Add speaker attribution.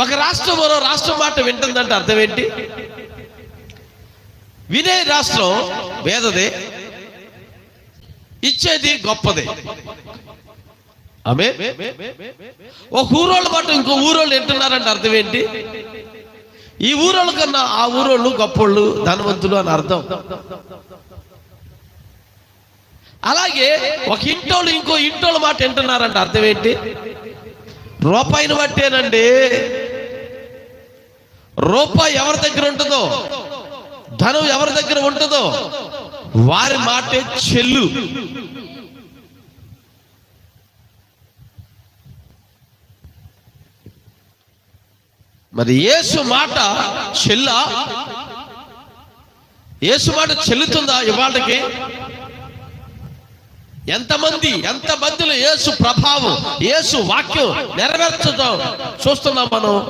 Speaker 1: ఒక రాష్ట్రం మరో రాష్ట్రం మాట వింటుందంటే అర్థం ఏంటి? వినే రాష్ట్రం వేదదే, ఇచ్చేది గొప్పదే. ఆమె ఒక ఊరోళ్ళ మాట ఇంకో ఊరోళ్ళు వింటున్నారంటే అర్థం ఏంటి? ఈ ఊరోళ్ళ కన్నా ఆ ఊరోళ్ళు గొప్పోళ్ళు, ధనవంతులు అని అర్థం. అలాగే ఒక ఇంటోళ్ళు ఇంకో ఇంటోళ్ళ మాట వింటున్నారంటే అర్థం ఏంటి? రూపాయిని బట్టేనండి. రూపాయి ఎవరి దగ్గర ఉంటుందో, ధనం ఎవరి దగ్గర ఉంటుందో వారి మాటే చెల్లు. మరి యేసు మాట చెల్లా? యేసు మాట చెల్లుతుందా ఇవాళకి? ఎంతమందిలో యేసు ప్రభావం, యేసు వాక్యం నెరవేర్చడం చూస్తున్నాం మనం.